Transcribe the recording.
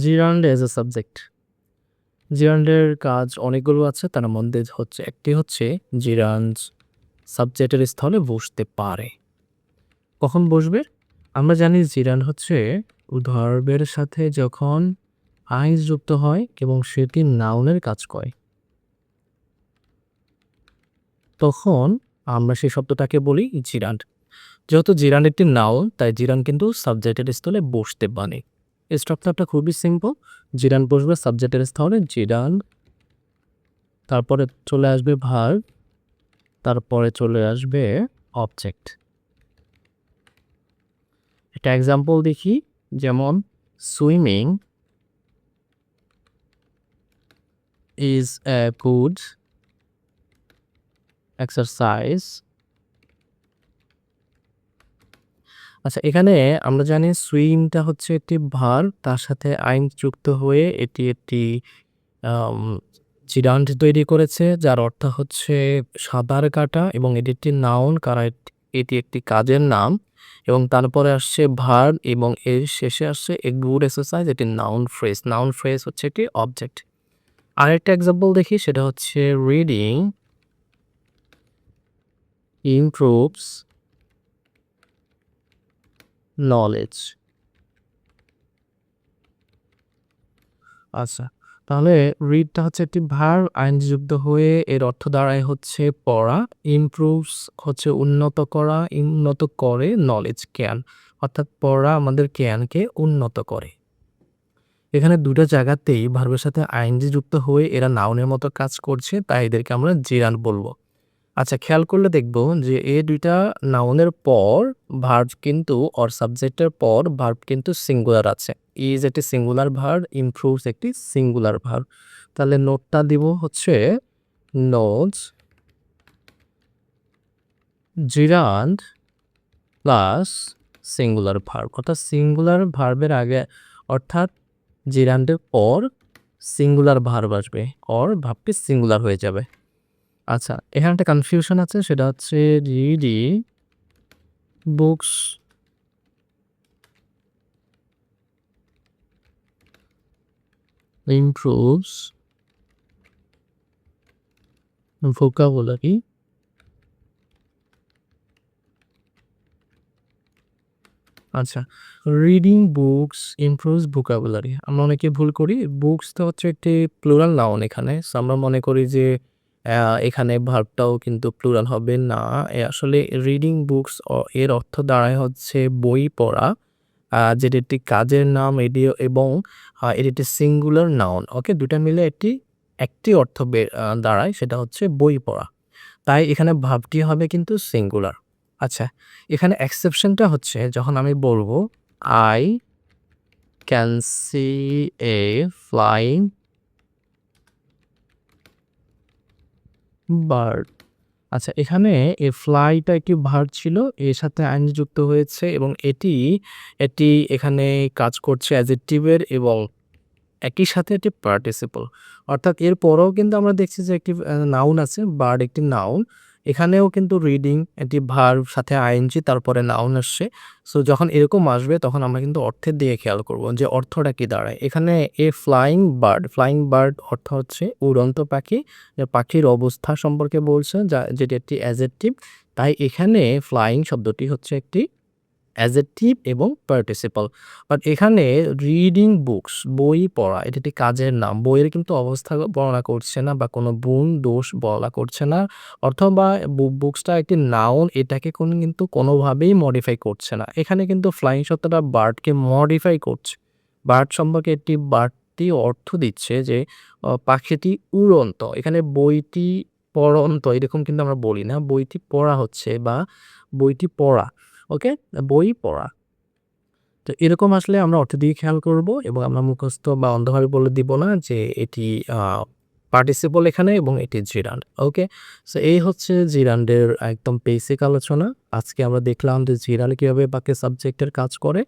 জিরান্ড as a subject. জিরান্ডের কাজ অনেকগুলো আছে, তার মধ্যে একটি হচ্ছে জিরান্ড সাবজেক্টের স্থলে বসতে পারে। কখন বসবে? আমরা জানি জিরান্ড হচ্ছে ভার্বের সাথে যখন আইস যুক্ত হয় এবং সেটি নাউনের কাজ করে, তখন আমরা সেই শব্দটাকে বলি জিরান্ড। যেহেতু জিরান্ড একটি নাউন, তাই জিরান্ড কিন্তু সাবজেক্টের স্থলে বসতে পারে। স্ট্রাকচারটা খুবই সিম্পল। জিরান্ড বসবে সাবজেক্টের স্থলে, জিরান্ড, তারপরে চলে আসবে ভার্ব, তারপরে চলে আসবে অবজেক্ট। একটা এক্সাম্পল দেখি, যেমন swimming is a good exercise. আচ্ছা, এখানে আমরা জানি সুইমটা হচ্ছে একটি ভার্ব, তার সাথে আইন যুক্ত হয়ে এটি একটি জিরান্ড তৈরি করেছে, যার অর্থ হচ্ছে সাঁতার কাটা, এবং এটি একটি নাউন, কারণ এটি একটি কাজের নাম, এবং তারপরে আসছে ভার্ব এবং এর শেষে আসছে এ গুড এক্সারসাইজ, এটি নাউন ফ্রেজ। নাউন ফ্রেজ হচ্ছে একটি অবজেক্ট। আরেকটা এক্সাম্পল দেখি, সেটা হচ্ছে রিডিং ইমপ্রুভস নলেজ। আচ্ছা, তাহলে রিডটা হচ্ছে একটি ভার্ব, আইনযুক্ত হয়ে এর অর্থ দাঁড়ায় হচ্ছে পড়া। ইমপ্রুভস হচ্ছে উন্নত করা, উন্নত করে নলেজ জ্ঞান, অর্থাৎ পড়া আমাদের জ্ঞানকে উন্নত করে। এখানে দুটো জায়গাতেই ভার্বের সাথে আইনজি যুক্ত হয়ে এরা নাউনের মতো কাজ করছে, তাই এদেরকে আমরা জিরান বলবো। আচ্ছা, খেয়াল করলে দেখব যে এই দুইটা নাউনের পর ভার্ব কিন্তু সাবজেক্টের পর ভার্ব কিন্তু সিঙ্গুলার আছে। ইজ একটি সিঙ্গুলার ভার্ব, ইমপ্রুভস একটি সিঙ্গুলার ভার্ব। তাহলে নোটটা দিব হচ্ছে নোজ জিরান্ড প্লাস সিঙ্গুলার ভার্ব, অর্থাৎ সিঙ্গুলার ভার্বের আগে, অর্থাৎ জিরান্ডের পর সিঙ্গুলার ভার্ব আসবে, ভার্বটি সিঙ্গুলার হয়ে যাবে। আচ্ছা, এখানে একটা কনফিউশন আছে, সেটা হচ্ছে রিডিং বুকস improves vocabulary. আচ্ছা, রিডিং বুকস ইমপ্রুভস ভোকাবুলারি। আমরা অনেকে ভুল করি। বুকস তো হচ্ছে একটি প্লুরাল নাউন এখানে। সো আমরা মনে করি যে এখানে ভার্বটাও কিন্তু প্লুরাল হবে না। আসলে রিডিং বুকস এর অর্থ দাঁড়ায় হচ্ছে বই পড়া। যেটি একটি কাজের নাম, এবং এটি একটি সিঙ্গুলার নাউন। ওকে? ২ টা মিলে একটি অর্থ দাঁড়ায়, সেটা হচ্ছে বই পড়া। তাই এখানে ভার্বটি হবে কিন্তু সিঙ্গুলার। আচ্ছা, এখানে এক্সেপশনটা হচ্ছে যখন আমি বলব I can see A flying bird. আচ্ছা, এখানে এই ফ্লাইটা একটি ভার্ব ছিল, এর সাথে আইন যুক্ত হয়েছে, এবং এটি এখানে কাজ করছে অ্যাডজেক্টিভের, এবং একই সাথে একটি পার্টিসিপল। অর্থাৎ এরপরেও কিন্তু আমরা দেখছি যে একটি নাউন আছে, বার্ড একটি নাউন। এখানেও কিন্তু রিডিং একটি ভার্ব, সাথে আইএনজি, তারপরে নাউন আসছে। সো যখন এরকম আসবে তখন আমরা কিন্তু অর্থের দিকে খেয়াল করব যে অর্থটা কি দাঁড়ায়। এখানে ফ্লাইং বার্ড অর্থ হচ্ছে উড়ন্ত পাখি, যে পাখির অবস্থা সম্পর্কে বলছে, যেটি একটি অ্যাডজেক্টিভ। তাই এখানে ফ্লাইং শব্দটি হচ্ছে একটি অ্যাডজেক্টিভ এবং পার্টিসিপল। বাট এখানে রিডিং বুকস, বই পড়া, এটি একটি কাজের নাম। বইয়ের কিন্তু অবস্থা বর্ণনা করছে না, বা কোনো গুণ দোষ বলা করছে না, অথবা বুকসটা একটি নাউন, এটাকে কিন্তু কোনোভাবেই মডিফাই করছে না। এখানে কিন্তু ফ্লাইং শব্দটা বার্ডকে মডিফাই করছে। বার্ড সম্পর্কে একটি বাড়তি অর্থ দিচ্ছে যে পাখিটি উড়ন্ত। এখানে বইটি পড়ন্ত এরকম কিন্তু আমরা বলি না। বইটি পড়া হচ্ছে, বা বইটি পড়া। ওকে? বই পড়া। তো এরকম আসলে আমরা অর্থের দিকে খেয়াল করব, এবং আমরা মুখস্থ বা অন্ধভাবে বলে দিব না যে এটি আ পার্টিসিপল এখানে, এবং এটি জিরান্ড। ওকে? সো এই হচ্ছে জিরান্ডের একদম বেসিক আলোচনা। আজকে আমরা দেখলাম যে জিরান্ড কিভাবে বাক্যে সাবজেক্টের কাজ করে।